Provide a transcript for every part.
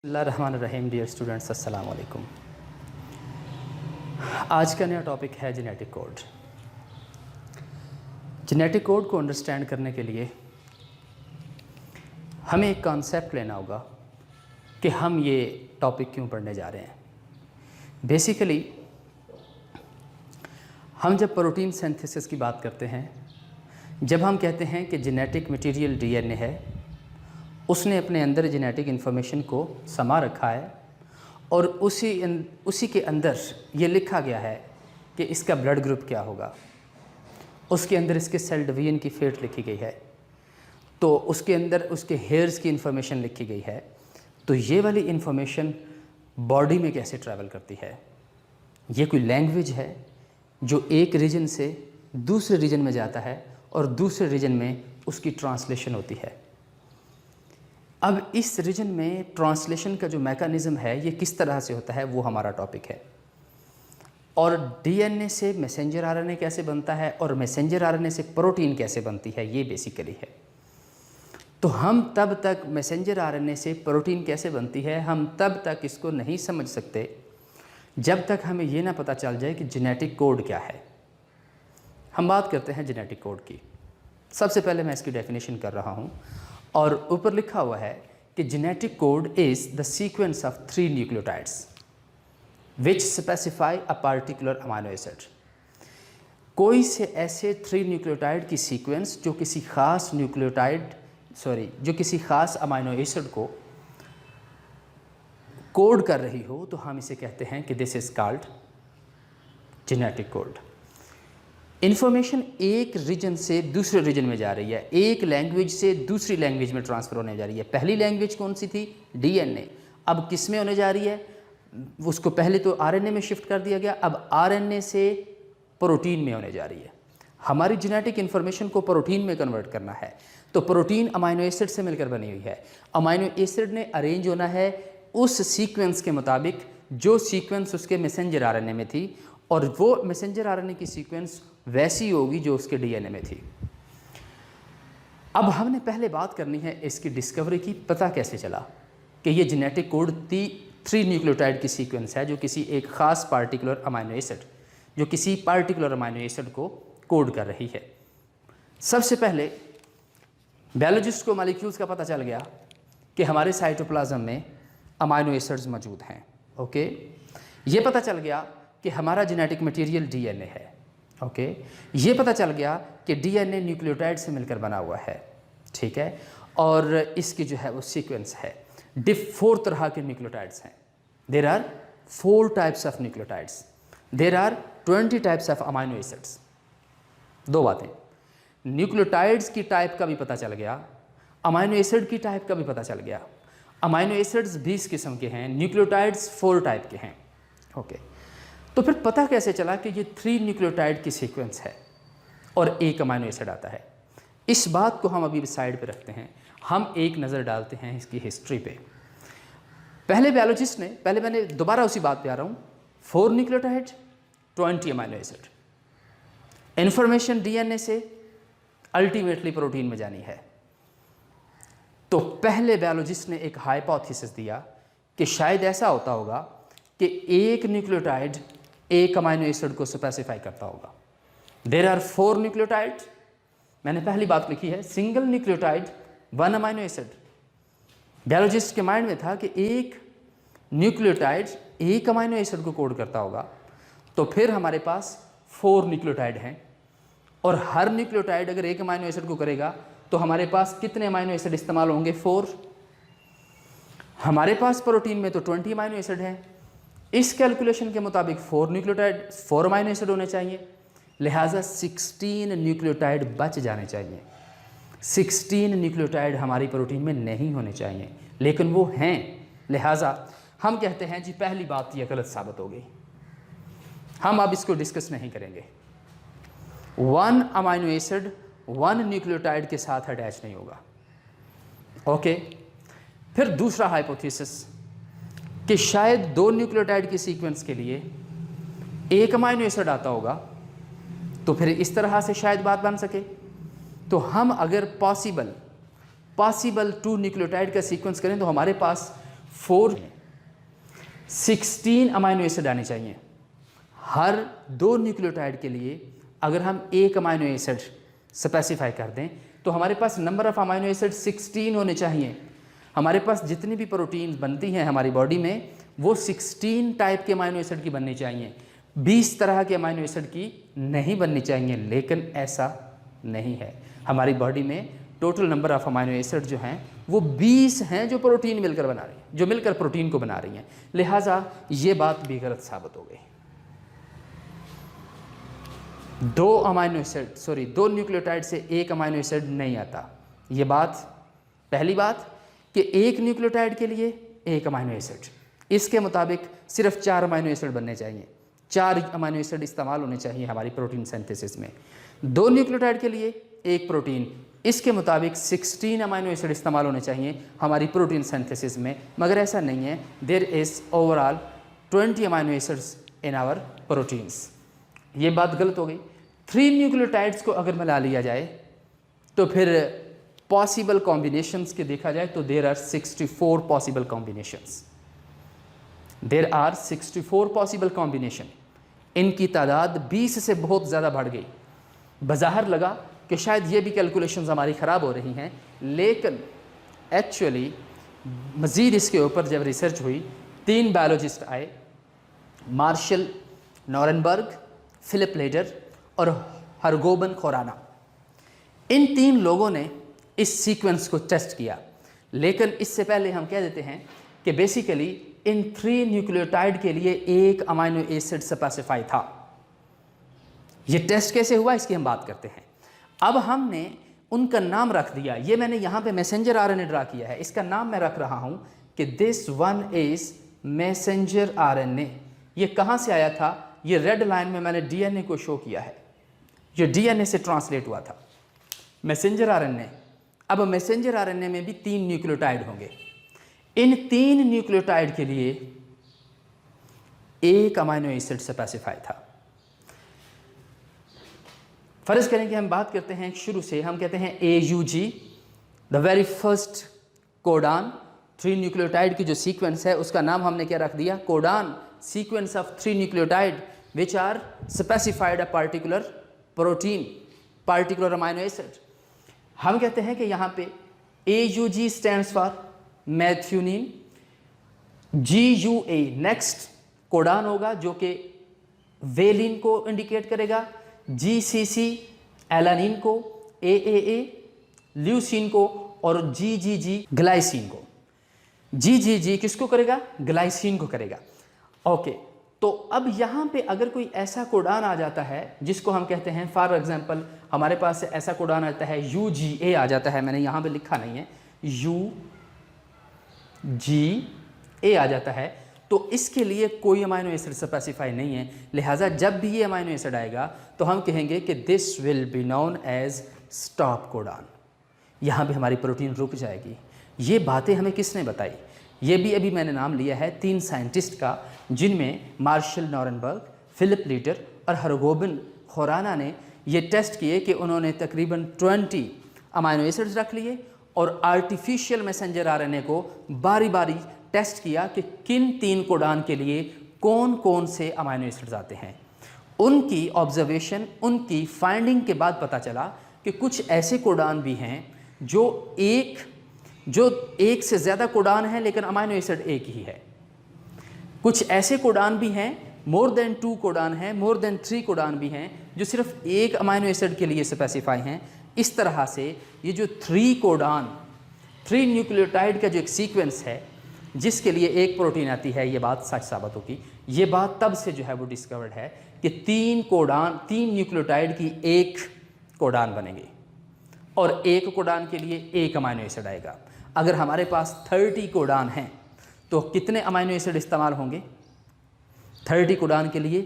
बिस्मिल्लाहिर्रहमानिर्रहीम। Dear students, अस्सलाम वालेकुम। आज का नया टॉपिक है जेनेटिक कोड। जेनेटिक कोड को अंडरस्टैंड करने के लिए हमें एक कॉन्सेप्ट लेना होगा कि हम ये टॉपिक क्यों पढ़ने जा रहे हैं। बेसिकली हम जब प्रोटीन सिंथेसिस की बात करते हैं, जब हम कहते हैं कि जेनेटिक मटेरियल डीएनए है, उसने अपने अंदर जेनेटिक इन्फॉर्मेशन को समा रखा है और उसी के अंदर ये लिखा गया है कि इसका ब्लड ग्रुप क्या होगा। उसके अंदर इसके सेल डिवीजन की फेट लिखी गई है, तो उसके अंदर उसके हेयर्स की इन्फॉर्मेशन लिखी गई है। तो ये वाली इन्फॉर्मेशन बॉडी में कैसे ट्रैवल करती है? ये कोई लैंग्वेज है जो एक रीजन से दूसरे रीजन में जाता है और दूसरे रीजन में उसकी ट्रांसलेशन होती है। अब इस रीजन में ट्रांसलेशन का जो मैकेनिज़्म है ये किस तरह से होता है, वो हमारा टॉपिक है। और डीएनए से मैसेंजर आरएनए कैसे बनता है और मैसेंजर आरएनए से प्रोटीन कैसे बनती है, ये बेसिकली है। तो हम तब तक मैसेंजर आरएनए से प्रोटीन कैसे बनती है, हम तब तक इसको नहीं समझ सकते जब तक हमें ये ना पता चल जाए कि जेनेटिक कोड क्या है। हम बात करते हैं जेनेटिक कोड की। सबसे पहले मैं इसकी डेफिनेशन कर रहा हूँ और ऊपर लिखा हुआ है कि genetic code is the sequence of 3 nucleotides which specify a particular amino acid. कोई से ऐसे 3 न्यूक्लियोटाइड की सीक्वेंस जो किसी खास अमाइनो एसिड को कोड कर रही हो, तो हम इसे कहते हैं कि this is called genetic code. Information एक रीजन से दूसरे रीजन में जा रही है, एक लैंग्वेज से दूसरी लैंग्वेज में ट्रांसफ़र होने जा रही है। पहली लैंग्वेज कौन सी थी? डीएनए। अब किस में होने जा रही है? उसको पहले तो आरएनए में शिफ्ट कर दिया गया, अब आरएनए से प्रोटीन में होने जा रही है। हमारी जेनेटिक इन्फॉर्मेशन को प्रोटीन में कन्वर्ट करना है, तो प्रोटीन अमाइनो एसिड से मिलकर बनी हुई है। अमाइनो एसिड ने अरेंज होना है उस सीक्वेंस के मुताबिक जो सीक्वेंस उसके मैसेंजर आरएनए में थी, और वो मैसेंजर आरएनए की सीक्वेंस वैसी होगी जो उसके डीएनए में थी। अब हमने पहले बात करनी है इसकी डिस्कवरी की। पता कैसे चला कि ये जेनेटिक कोड 3 न्यूक्लियोटाइड की सीक्वेंस है जो किसी एक ख़ास पार्टिकुलर अमाइनो एसिड को कोड कर रही है। सबसे पहले बायोलॉजिस्ट को मॉलिक्यूल्स का पता चल गया कि हमारे साइटोप्लाज्म में अमाइनो एसिड्स मौजूद हैं। ओके, ये पता चल गया कि हमारा जेनेटिक मटेरियल डीएनए है। ओके, ये पता चल गया कि डीएनए न्यूक्लियोटाइड से मिलकर बना हुआ है। ठीक है, और इसकी जो है वो सीक्वेंस है। 4 तरह के न्यूक्लियोटाइड्स हैं। There are 4 types of nucleotides, there are 20 types of amino acids. 2 बातें, न्यूक्लियोटाइड्स की टाइप का भी पता चल गया, अमाइनो एसिड की टाइप का भी पता चल गया। अमाइनो एसिड्स 20 किस्म के हैं, न्यूक्लियोटाइड्स 4 टाइप के हैं। ओके, तो फिर पता कैसे चला कि ये 3 न्यूक्लियोटाइड की सीक्वेंस है और एक अमाइनो एसिड आता है? इस बात को हम अभी साइड पे रखते हैं, हम एक नज़र डालते हैं इसकी हिस्ट्री पे। पहले बायोलॉजिस्ट ने, पहले मैंने दोबारा उसी बात पे आ रहा हूँ, 4 nucleotide 20 amino acid, information DNA से अल्टीमेटली प्रोटीन में जानी है। तो पहले बायोलॉजिस्ट ने एक हाइपोथेसिस दिया कि शायद ऐसा होता होगा कि एक न्यूक्लियोटाइड एक अमाइनो एसिड को स्पेसिफाई करता होगा। There are 4 nucleotide. मैंने पहली बात लिखी है, single nucleotide 1 amino acid. Biologist के माइंड में था कि एक न्यूक्लियोटाइड एक अमाइनो एसिड को कोड करता होगा, तो फिर हमारे पास 4 न्यूक्लियोटाइड हैं, और हर न्यूक्लियोटाइड अगर एक अमाइनो एसिड को करेगा तो हमारे पास कितने अमाइनो एसिड इस्तेमाल होंगे? 4। हमारे पास प्रोटीन में तो 20 अमाइनो एसिड हैं। इस कैलकुलेशन के मुताबिक 4 अमाइनो एसिड होने चाहिए, लिहाजा 16 न्यूक्लियोटाइड बच जाने चाहिए। 16 न्यूक्लियोटाइड हमारी प्रोटीन में नहीं होने चाहिए, लेकिन वो हैं। लिहाजा हम कहते हैं जी पहली बात ये गलत साबित हो गई, हम अब इसको डिस्कस नहीं करेंगे। 1 अमाइनो एसिड 1 न्यूक्लियोटाइड के साथ अटैच नहीं होगा। ओके, फिर दूसरा हाइपोथेसिस कि शायद 2 न्यूक्लियोटाइड की सीक्वेंस के लिए एक अमाइनो एसिड आता होगा, तो फिर इस तरह से शायद बात बन सके। तो हम अगर पॉसिबल 2 न्यूक्लियोटाइड का सीक्वेंस करें तो हमारे पास 16 अमाइनो एसिड आने चाहिए। हर 2 न्यूक्लियोटाइड के लिए अगर हम एक अमाइनो एसिड स्पेसिफाई कर दें तो हमारे पास नंबर ऑफ अमाइनो एसिड 16 होने चाहिए। हमारे पास जितनी भी प्रोटीन बनती हैं हमारी बॉडी में वो 16 टाइप के अमाइनो एसिड की बननी चाहिए, 20 तरह के अमाइनो एसिड की नहीं बननी चाहिए। लेकिन ऐसा नहीं है, हमारी बॉडी में total number of amino acid जो हैं वो 20 हैं जो प्रोटीन मिलकर बना रही हैं, जो मिलकर प्रोटीन को बना रही हैं। लिहाजा ये बात भी गलत साबित हो गई। 2 न्यूक्लियोटाइड से एक अमाइनो एसिड नहीं आता। ये बात, पहली बात कि एक न्यूक्लियोटाइड के लिए एक अमाइनो एसिड, इसके मुताबिक सिर्फ 4 अमाइनो एसिड बनने चाहिए, 4 अमाइनो एसिड इस्तेमाल होने चाहिए हमारी प्रोटीन सिंथेसिस में। 2 न्यूक्लियोटाइड के लिए एक प्रोटीन, इसके मुताबिक 16 अमाइनो एसिड इस्तेमाल होने चाहिए हमारी प्रोटीन सिंथेसिस में, मगर ऐसा नहीं है। There is overall 20 amino acids in our proteins. ये बात गलत हो गई। 3 न्यूक्लियोटाइड्स को अगर मिला लिया जाए तो फिर पॉसिबल कॉम्बिनेशंस के देखा जाए तो there are 64 possible combinations. There are 64 possible combination. इनकी तादाद 20 से बहुत ज़्यादा बढ़ गई। बज़ाहिर लगा कि शायद ये भी कैलकुलेशंस हमारी ख़राब हो रही हैं, लेकिन एक्चुअली मज़ीद इसके ऊपर जब रिसर्च हुई, 3 बायोलॉजिस्ट आए, मार्शल नॉरेनबर्ग, फिलिप लेडर और हरगोबन खोराना। इन 3 लोगों ने इस सीक्वेंस को टेस्ट किया। लेकिन इससे पहले हम कह देते हैं कि बेसिकली इन 3 न्यूक्लियोटाइड के लिए एक अमाइनो एसिड स्पेसिफाई था। ये टेस्ट कैसे हुआ इसकी हम बात करते हैं। अब हमने उनका नाम रख दिया, ये मैंने यहाँ पे मैसेंजर आरएनए ड्रा किया है, इसका नाम मैं रख रहा हूँ कि this one is messenger RNA. ये कहाँ से आया था? ये रेड लाइन में मैंने डीएनए को शो किया है, ये डीएनए से ट्रांसलेट हुआ था मैसेंजर आरएनए। अब मैसेंजर आरएनए में भी 3 न्यूक्लियोटाइड होंगे। इन 3 न्यूक्लियोटाइड के लिए एक अमाइनो एसिड स्पेसिफाई था। फर्ज करें कि हम बात करते हैं शुरू से, हम कहते हैं AUG, the very first codon. 3 nucleotide की जो सीक्वेंस है उसका नाम हमने क्या रख दिया? Codon, sequence of 3 nucleotide which are specified a particular protein, particular amino acid. हम कहते हैं कि यहाँ पे AUG stands for methionine, GUA next codon होगा जो कि वेलिन को इंडिकेट करेगा, GCC एलानिन को, AAA ल्यूसीन को और GGG ग्लाइसिन को। GGG किसको करेगा? ग्लाइसिन को करेगा। ओके, तो अब यहाँ पे अगर कोई ऐसा कोडान आ जाता है जिसको हम कहते हैं, फॉर एग्जांपल हमारे पास ऐसा कोडान आता है UGA आ जाता है, मैंने यहाँ पे लिखा नहीं है, UGA आ जाता है, तो इसके लिए कोई अमाइनो एसिड स्पेसिफाई नहीं है। लिहाजा जब भी ये अमाइनो एसिड आएगा तो हम कहेंगे कि this will be known as stop codon. यहाँ भी हमारी प्रोटीन रुक जाएगी। ये बातें हमें किसने बताई? ये भी अभी मैंने नाम लिया है 3 साइंटिस्ट का, जिनमें मार्शल नॉरेनबर्ग, फिलिप लीटर और हरगोबिन खोराना ने ये टेस्ट किए कि उन्होंने तकरीबन 20 अमाइनो एसिड्स रख लिए और आर्टिफिशियल मैसेंजर आरएनए को बारी बारी टेस्ट किया कि किन 3 कोडान के लिए कौन कौन से अमाइनो एसिड्स आते हैं। उनकी ऑब्जर्वेशन, उनकी फाइंडिंग के बाद पता चला कि कुछ ऐसे कोडान भी हैं जो एक से ज़्यादा कोडान है लेकिन अमाइनो एसिड एक ही है। कुछ ऐसे कोडान भी हैं, मोर देन 2 कोडान हैं, मोर देन 3 कोडान भी हैं जो सिर्फ एक अमाइनो एसिड के लिए स्पेसिफाई हैं। इस तरह से ये जो 3 कोडान, 3 न्यूक्लियोटाइड का जो एक सीक्वेंस है जिसके लिए एक प्रोटीन आती है, ये बात सच साबित होगी। ये बात तब से जो है वो डिस्कवर्ड है कि 3 कोडान, 3 न्यूक्लियोटाइड की एक कोडान बनेंगे और एक कोडान के लिए एक अमाइनो एसिड आएगा। अगर हमारे पास 30 कोडान हैं तो कितने अमाइनो एसिड इस्तेमाल होंगे? 30 कोडान के लिए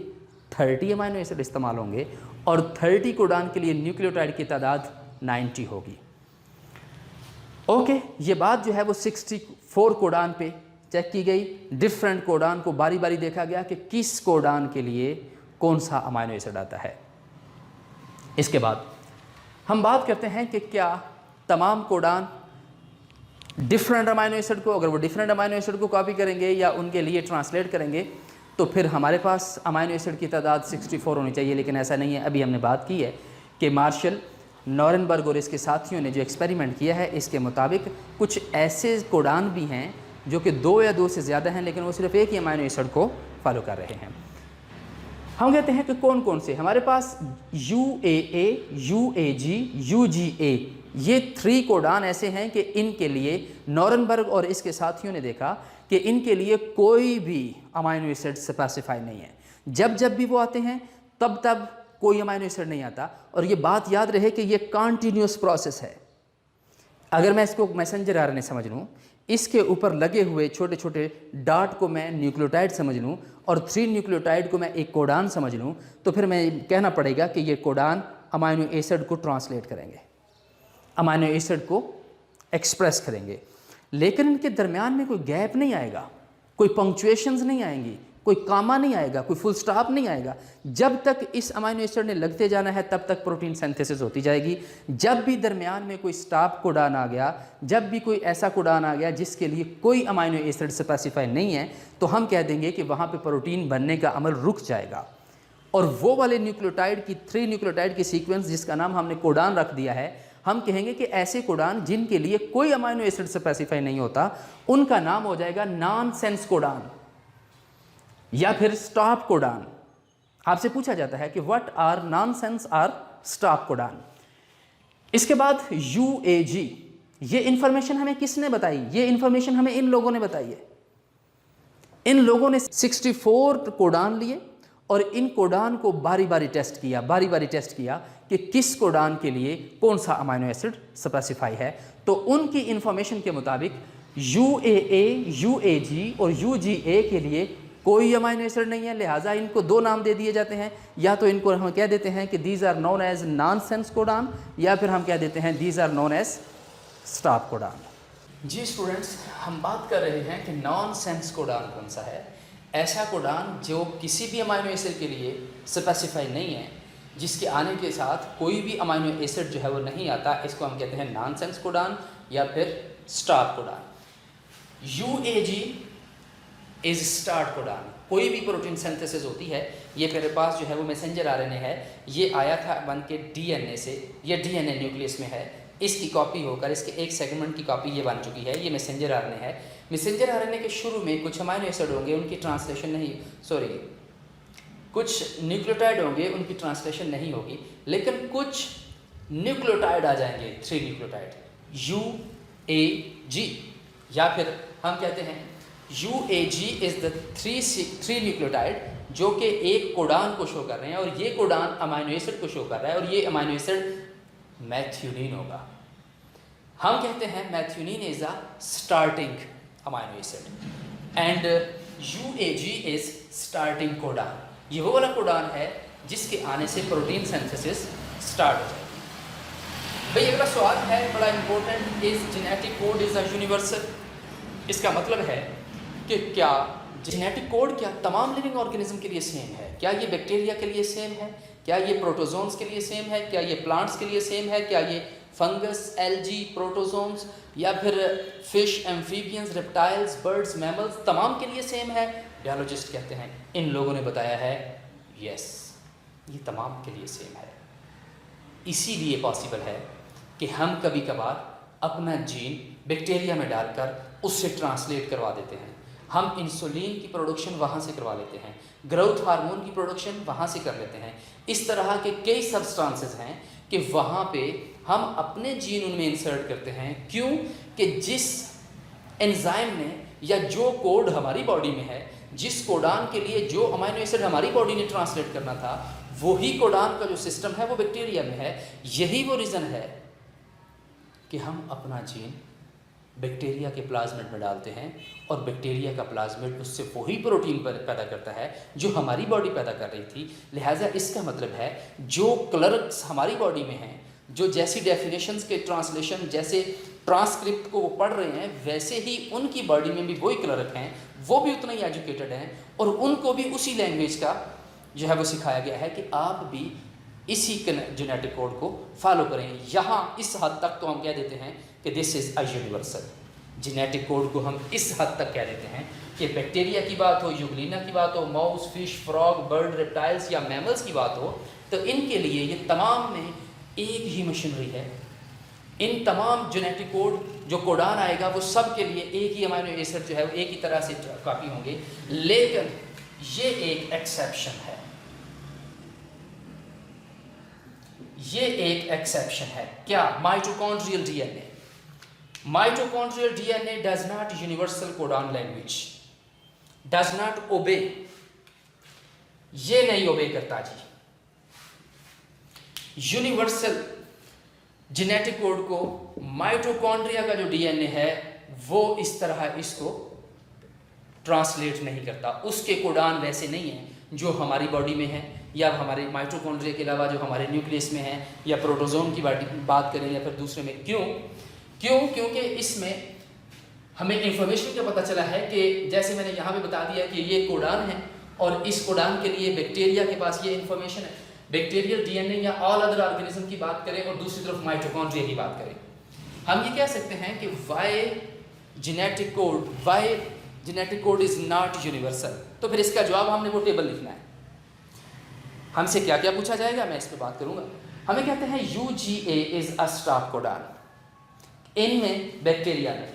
30 अमाइनो एसिड इस्तेमाल होंगे और 30 कोडान के लिए न्यूक्लियोटाइड की तादाद 90 होगी। ओके, ये बात जो है वो 64 कोडान पे चेक की गई। डिफरेंट कोडान को बारी बारी देखा गया कि किस कोडान के लिए कौन सा अमाइनो एसिड आता है। इसके बाद हम बात करते हैं कि क्या तमाम कोडान डिफरेंट अमाइनो एसिड को, अगर वो डिफरेंट अमाइनो एसिड को कॉपी करेंगे या उनके लिए ट्रांसलेट करेंगे तो फिर हमारे पास अमाइनो एसिड की तादाद 64 होनी चाहिए, लेकिन ऐसा नहीं है। अभी हमने बात की है कि मार्शल, नॉरेनबर्ग और इसके साथियों ने जो एक्सपेरिमेंट किया है, इसके मुताबिक कुछ ऐसे कोडान भी हैं जो कि 2 या 2 से ज़्यादा हैं, लेकिन वो सिर्फ एक ही अमाइनो एसिड को फॉलो कर रहे हैं। हम कहते हैं कि कौन कौन से, हमारे पास UAA, UAG, UGA, ये 3 कोडान ऐसे हैं कि इनके लिए नॉरेनबर्ग और इसके साथियों ने देखा कि इनके लिए कोई भी अमाइनो एसिड स्पेसिफाई नहीं है। जब जब भी वो आते हैं तब तब कोई अमाइनो एसिड नहीं आता। और ये बात याद रहे कि ये कंटिन्यूस प्रोसेस है। अगर मैं इसको मैसेंजर आरएनए समझ लूँ, इसके ऊपर लगे हुए छोटे छोटे डॉट को मैं न्यूक्लियोटाइड समझ लूँ और 3 न्यूक्लियोटाइड को मैं एक कोडान समझ लूँ, तो फिर मैं कहना पड़ेगा कि ये कोडान अमाइनो एसिड को ट्रांसलेट करेंगे, अमाइनो एसिड को एक्सप्रेस करेंगे। लेकिन इनके दरमियान में कोई गैप नहीं आएगा, कोई पंक्चुएशंस नहीं आएंगी, कोई कामा नहीं आएगा, कोई फुल स्टॉप नहीं आएगा। जब तक इस अमाइनो एसिड ने लगते जाना है तब तक प्रोटीन सिंथेसिस होती जाएगी। जब भी दरमियान में कोई स्टॉप कोडान आ गया, जब भी कोई ऐसा कोडान आ गया जिसके लिए कोई अमाइनो एसिड स्पेसिफाई नहीं है, तो हम कह देंगे कि वहाँ पे प्रोटीन बनने का अमल रुक जाएगा। और वो वाले न्यूक्लियोटाइड की 3 न्यूक्लियोटाइड की सीक्वेंस जिसका नाम हमने कोडान रख दिया है, हम कहेंगे कि ऐसे कोडान जिनके लिए कोई अमाइनो एसिड स्पेसिफाई नहीं होता, उनका नाम हो जाएगा नॉनसेंस कोडान या फिर स्टॉप कोडान। आपसे पूछा जाता है कि what are nonsense or stop codon. इसके बाद UAG, ये इंफॉर्मेशन हमें किसने बताई? ये इंफॉर्मेशन हमें इन लोगों ने बताई है। इन लोगों ने 64 कोडान लिए और इन कोडान को बारी बारी टेस्ट किया कि किस कोडान के लिए कौन सा अमाइनो एसिड स्पेसिफाई है। तो उनकी इंफॉर्मेशन के मुताबिक UAA, UAG और UGA के लिए कोई अमाइनो एसिड नहीं है, लिहाजा इनको 2 नाम दे दिए जाते हैं। या तो इनको हम कह देते हैं कि these are known as nonsense codon, या फिर हम कह देते हैं these are known as stop codon. जी स्टूडेंट्स, हम बात कर रहे हैं कि नॉनसेंस कोडान कौन सा है। ऐसा कोडान जो किसी भी अमाइनो एसिड के लिए स्पेसिफाई नहीं है, जिसके आने के साथ कोई भी अमाइनो एसिड जो है वो नहीं आता, इसको हम कहते हैं नॉनसेंस कोडान या फिर stop codon. UAG is start codon. कोई भी प्रोटीन सिंथेसिस होती है, ये मेरे पास जो है वो मैसेंजर आरएनए है, ये आया था बन के DNA से, ये DNA न्यूक्लियस में है, इसकी कॉपी होकर इसके एक सेगमेंट की कॉपी ये बन चुकी है, ये मैसेंजर आरएनए है। मैसेंजर आरएनए के शुरू में कुछ अमाइनो एसिड होंगे, उनकी ट्रांसलेशन नहीं, सॉरी, कुछ न्यूक्लियोटाइड होंगे, उनकी ट्रांसलेशन नहीं होगी, लेकिन कुछ न्यूक्लियोटाइड आ जाएंगे, 3 न्यूक्लियोटाइड UAG, या फिर हम कहते हैं UAG इज द 3 न्यूक्लियोटाइड जो कि एक कोडान को शो कर रहे हैं, और ये कोडान अमाइनो एसिड को शो कर रहा है, और ये अमाइनो एसिड मैथ्यूनिन होगा। हम कहते हैं methionine is a starting amino acid and UAG is starting codon. ये वो वाला कोडान है जिसके आने से प्रोटीन सिंथेसिस स्टार्ट हो जाएगी। भाई अगला सवाल है बड़ा important, is genetic code is a universal. इसका मतलब है कि क्या जेनेटिक कोड क्या तमाम लिविंग ऑर्गेनिज्म के लिए सेम है? क्या ये बैक्टीरिया के लिए सेम है? क्या ये प्रोटोजोन्स के लिए सेम है? क्या ये प्लांट्स के लिए सेम है? क्या ये फंगस, एल्गी, प्रोटोजोन्स या फिर fish, amphibians, reptiles, birds, mammals तमाम के लिए सेम है? बायोलॉजिस्ट कहते हैं, इन लोगों ने बताया है यस, ये तमाम के लिए सेम है। इसीलिए पॉसिबल है कि हम कभी कभार अपना जीन बैक्टीरिया में डालकर उससे ट्रांसलेट करवा देते हैं। हम इंसुलिन की प्रोडक्शन वहाँ से करवा लेते हैं, ग्रोथ हार्मोन की प्रोडक्शन वहाँ से कर लेते हैं। इस तरह के कई सब्सटेंसेस हैं कि वहाँ पे हम अपने जीन उनमें इंसर्ट करते हैं। क्यों? कि जिस एंजाइम ने या जो कोड हमारी बॉडी में है, जिस कोडान के लिए जो अमाइनो एसिड हमारी बॉडी ने ट्रांसलेट करना था, वही कोडान का जो सिस्टम है वो बैक्टीरिया में है। यही वो रीज़न है कि हम अपना जीन बैक्टीरिया के प्लाज्मिड में डालते हैं और बैक्टीरिया का प्लाज्मिड उससे वही प्रोटीन पैदा करता है जो हमारी बॉडी पैदा कर रही थी। लिहाजा इसका मतलब है जो क्लर्क्स हमारी बॉडी में हैं, जो जैसी डेफिनेशंस के ट्रांसलेशन, जैसे ट्रांसक्रिप्ट को वो पढ़ रहे हैं, वैसे ही उनकी बॉडी में भी वही क्लर्क हैं, वो भी उतना ही एजुकेटेड हैं और उनको भी उसी लैंग्वेज का जो है वो सिखाया गया है कि आप भी इसी जेनेटिक कोड को फॉलो करें। यहाँ इस हद तक तो हम कह देते हैं कि this is a universal. Genetic code को हम इस हद तक कह देते हैं कि बैक्टीरिया की बात हो, यूग्लिना की बात हो, mouse, fish, frog, bird, reptiles या मैमल्स की बात हो, तो इनके लिए ये तमाम में एक ही मशीनरी है। इन तमाम जेनेटिक कोड जो कोडान आएगा वो सब के लिए एक ही अमाइनो एसिड जो है वो एक ही तरह से कॉपी होंगे। लेकिन ये एक एक्सेप्शन है, ये एक एक्सेप्शन है। क्या? Mitochondrial DNA. Mitochondrial DNA does not universal codon language, does not obey, ये नहीं ओबे करता जी। यूनिवर्सल जेनेटिक कोड को माइटोकॉन्ड्रिया का जो डीएनए है वो इस तरह इसको ट्रांसलेट नहीं करता। उसके कोडान वैसे नहीं हैं जो हमारी बॉडी में है या हमारे माइटोकॉन्ड्रिया के अलावा जो हमारे न्यूक्लियस में है या प्रोटोजोम की बात करें या फिर दूसरे में। क्योंकि इसमें हमें इंफॉर्मेशन का पता चला है कि जैसे मैंने यहाँ पे बता दिया कि ये कोडान है और इस कोडान के लिए बैक्टीरिया के पास ये इंफॉर्मेशन है। बैक्टीरियल डीएनए या ऑल अदर ऑर्गेनिज्म की बात करें और दूसरी तरफ माइटोकॉन्ड्रिया की बात करें, हम ये कह सकते हैं कि why genetic code is not universal. तो फिर इसका जवाब हमने वो टेबल लिखना है। हमसे क्या क्या पूछा जाएगा मैं इस पर बात करूंगा। हमें कहते हैं UGA is a stop codon. इनमें बैक्टीरिया में,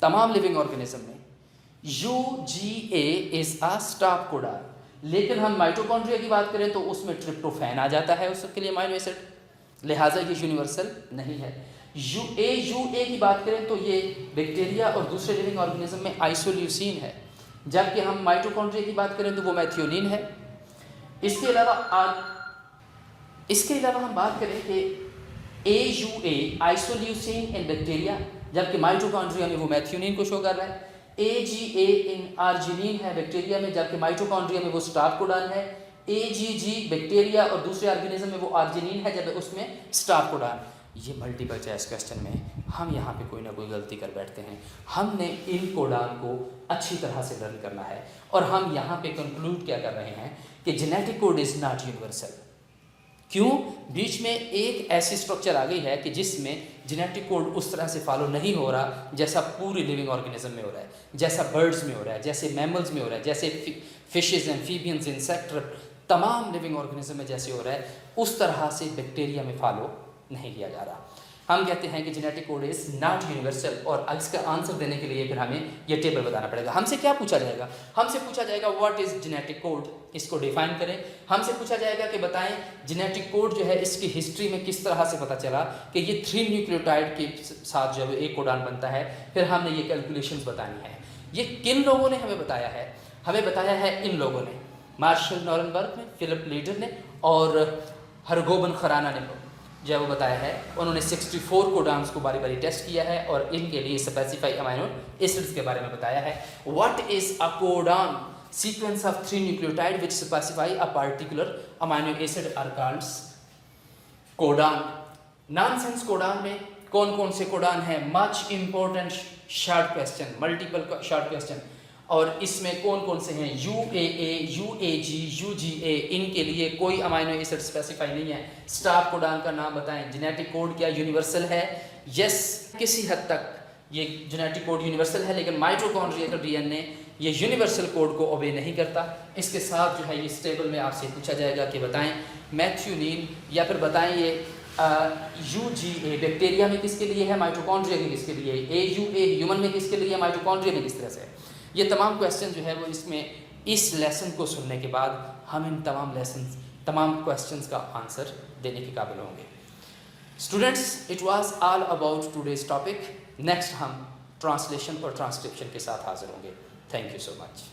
तमाम लिविंग ऑर्गेनिज्म में UGA is a stop codon. लेकिन हम माइटोकॉन्ड्रिया की बात करें तो उसमें ट्रिप्टोफैन आ जाता है उसके लिए अमाइनो एसिड, लिहाजा ये यूनिवर्सल नहीं है। UA की बात करें तो ये बैक्टीरिया और दूसरे लिविंग ऑर्गेनिज्म में आइसोल्यूसिन है, जबकि हम माइटोकॉन्ड्रिया की बात करें तो वो मैथियोनिन है। इसके अलावा हम बात करें कि AUA आइसोल्यूसिन इन बैक्टीरिया, जबकि माइटोकॉन्ड्रिया में वो मैथियोनिन को शो कर रहा है। AGA इन आर्जिनिन है बैक्टीरिया में, जबकि माइटोकॉन्ड्रिया में वो स्टॉप कोडान है। AGG बैक्टीरिया और दूसरे ऑर्गेनिज्म में वो आर्जिनिन है, जब उसमें स्टॉप कोडान। ये मल्टीपल चॉइस क्वेश्चन में हम यहाँ पे कोई ना कोई गलती कर बैठते हैं। हमने इन कोडान को अच्छी तरह से लर्न करना है और हम यहाँ पे कंक्लूड क्या कर रहे हैं कि genetic code is not universal. क्यों? बीच में एक ऐसी स्ट्रक्चर आ गई है कि जिसमें जेनेटिक कोड उस तरह से फॉलो नहीं हो रहा जैसा पूरी लिविंग ऑर्गेनिज्म में हो रहा है, जैसा बर्ड्स में हो रहा है, जैसे मैमल्स में हो रहा है, जैसे फिशेज, एम्फीबियंस, इंसेक्ट, तमाम लिविंग ऑर्गेनिज्म में जैसे हो रहा है, उस तरह से बैक्टीरिया में फॉलो नहीं किया जा रहा। हम कहते हैं कि genetic code is not universal और इसका आंसर देने के लिए फिर हमें ये टेबल बताना पड़ेगा। हमसे क्या पूछा जाएगा? हमसे पूछा जाएगा व्हाट इज़ जेनेटिक कोड, इसको डिफाइन करें। हमसे पूछा जाएगा कि बताएं जेनेटिक कोड जो है इसकी हिस्ट्री में किस तरह से पता चला कि ये 3 न्यूक्लियोटाइड के साथ जब एक कोडान बनता है। फिर हमने ये कैलकुलेशंस बतानी है। ये किन लोगों ने हमें बताया है? हमें बताया है इन लोगों ने, मार्शल नॉरेनबर्ग ने, फिलिप लीडर ने और हरगोबन खराना ने जो वो बताया है। उन्होंने 64 कोडान्स को बारी बारी टेस्ट किया है और इनके लिए स्पेसिफाई अमाइनो एसिड्स के बारे में बताया है। What is a codon? Sequence of 3 nucleotide which specify a particular amino acid are called codon. Nonsense codon में कौन कौन से कोडान हैं? Much important short question, multiple short question. और इसमें कौन कौन से हैं? UAA, UAG, UGA, इनके लिए कोई अमाइनो एसिड स्पेसिफाई नहीं है। स्टॉप कोडान का नाम बताएं। जेनेटिक कोड क्या यूनिवर्सल है? यस, किसी हद तक ये जेनेटिक कोड यूनिवर्सल है, लेकिन माइटोकॉन्ड्रिया का डीएनए ये यूनिवर्सल कोड को ओबे नहीं करता। इसके साथ जो है इस टेबल में आपसे पूछा जाएगा कि बताएं मैथ्यूनिन या फिर बताएं ये UGA बैक्टीरिया में किसके लिए है, माइटोकॉन्ड्रिया में किसके लिए, AUA ह्यूमन में किसके लिए, माइटोकॉन्ड्रिया में किस तरह से है। ये तमाम क्वेश्चन जो है वो इसमें इस लेसन को सुनने के बाद हम इन तमाम क्वेश्चंस का आंसर देने के काबिल होंगे। Students, it was all about today's topic. Next हम ट्रांसलेशन और ट्रांसक्रिप्शन के साथ हाजिर होंगे। Thank you so much.